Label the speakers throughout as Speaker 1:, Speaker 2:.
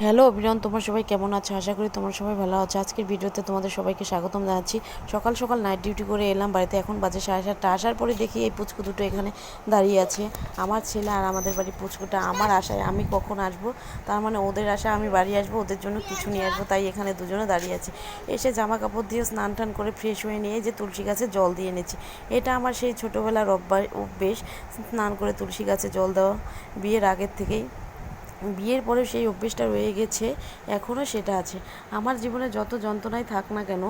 Speaker 1: Hello everyone, তোমরা সবাই কেমন আছো? আশা করি তোমরা সবাই ভালো আছো। আজকের ভিডিওতে তোমাদের সবাইকে স্বাগতম জানাচ্ছি। সকাল সকাল নাইট ডিউটি করে এলাম বাড়িতে, এখন বাজে 7:30। আসার পরে দেখি এই পুচকু দুটো এখানে দাঁড়িয়ে আছে। আমার ছেলে আর আমাদের বাড়ির পুচকুটা আমার আশায় আমি কখন আসবো, তার মানে ওদের আশায় আমি বাড়ি আসবো, ওদের জন্য কিছু নিয়ে আসবো, তাই এখানে দুজনে দাঁড়িয়ে আছে। এসে জামা কাপড় দিয়ে স্নান টান করে ফ্রেশ হয়ে নিয়ে যে তুলসী গাছে জল দিয়ে এনেছি। এটা আমার সেই ছোটোবেলার অভ্যেস, স্নান করে তুলসী গাছে জল দেওয়া, বিয়ের আগের থেকেই। বিয়ের পরে সেই অভ্যেসটা রয়ে গেছে, এখনও সেটা আছে। আমার জীবনে যত যন্ত্রণাই থাক না কেন,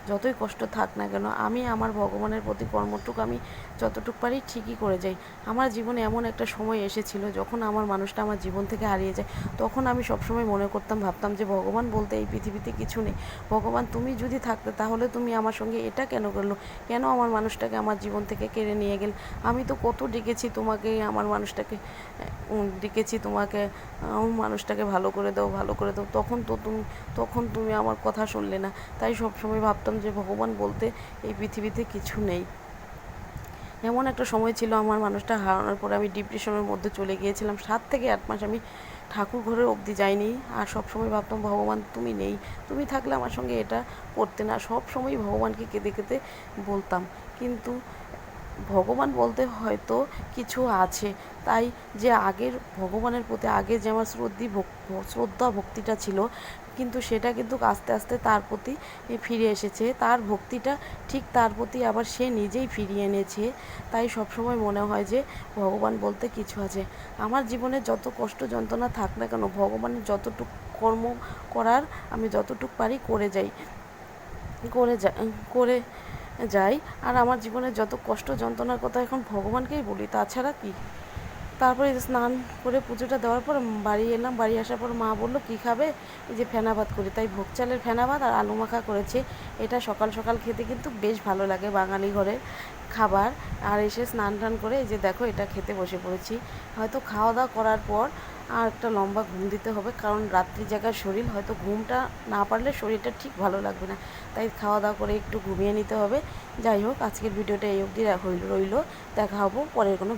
Speaker 1: যতই কষ্ট থাক না কেন, আমি আমার ভগবানের প্রতি কর্মটুকু আমি যতটুকু পারি ঠিকই করে যাই। আমার জীবনে এমন একটা সময় এসেছিল যখন আমার মানুষটা আমার জীবন থেকে হারিয়ে যায়, তখন আমি সবসময় মনে করতাম, ভাবতাম যে ভগবান বলতে এই পৃথিবীতে কিছু নেই। ভগবান তুমি যদি থাকতে তাহলে তুমি আমার সঙ্গে এটা কেন করলো, কেন আমার মানুষটাকে আমার জীবন থেকে কেড়ে নিয়ে গেল? আমি তো কত ডেকেছি তোমাকে, আমার মানুষটাকে ডেকেছি তোমাকে, মানুষটাকে ভালো করে দাও, ভালো করে দাও, তখন তুমি আমার কথা শুনলে না। তাই সবসময় ভাবতাম যে ভগবান বলতে এই পৃথিবীতে কিছু নেই। এমন একটা সময় ছিল আমার মানুষটা হারানোর পরে আমি ডিপ্রেশনের মধ্যে চলে গিয়েছিলাম। 7 থেকে 8 মাস আমি ঠাকুর ঘরে অবধি যাইনি। আর সবসময় ভাবতাম ভগবান তুমি নেই, তুমি থাকলে আমার সঙ্গে এটা করতে না। সব সময় ভগবানকে কেঁদে কেঁদে বলতাম, কিন্তু ভগবান বলতে হয়তো কিছু আছে। তাই যে আগের ভগবানের প্রতি আগে যে আমার শ্রদ্ধা ভক্তিটা ছিল, কিন্তু সেটা কিন্তু আস্তে আস্তে তার প্রতি ফিরে এসেছে। তার ভক্তিটা ঠিক তার প্রতি আবার সে নিজেই ফিরিয়ে এনেছে। তাই সবসময় মনে হয় যে ভগবান বলতে কিছু আছে। আমার জীবনে যত কষ্ট যন্ত্রণা থাক না কেন, ভগবানের যতটুকু কর্ম করার আমি যতটুকু পারি করে যাই, করে যাই। আর আমার জীবনের যত কষ্ট যন্ত্রণার কথা এখন ভগবানকেই বলি, তাছাড়া কি। তারপরে স্নান করে পুজোটা দেওয়ার পর বাড়ি এলাম। বাড়ি আসার পর মা বললো কী খাবে, এই যে ফেনা ভাত করি, তাই ভোগ চালের ফেনা ভাত আর আলু মাখা করেছে। এটা সকাল সকাল খেতে কিন্তু বেশ ভালো লাগে, বাঙালি ঘরের খাবার। আর এসে স্নান টান করে এই যে দেখো এটা খেতে বসে পড়েছি। হয়তো খাওয়া দাওয়া করার পর আর একটা লম্বা ঘুম দিতে হবে, কারণ রাত্রি জাগার শরীর, হয়তো ঘুমটা না পারলে শরীরটা ঠিক ভালো লাগবে না। তাই খাওয়া দাওয়া করে একটু ঘুমিয়ে নিতে হবে। যাই হোক, আজকের ভিডিওটা এই অবধি রইল। দেখা হবো পরের কোনো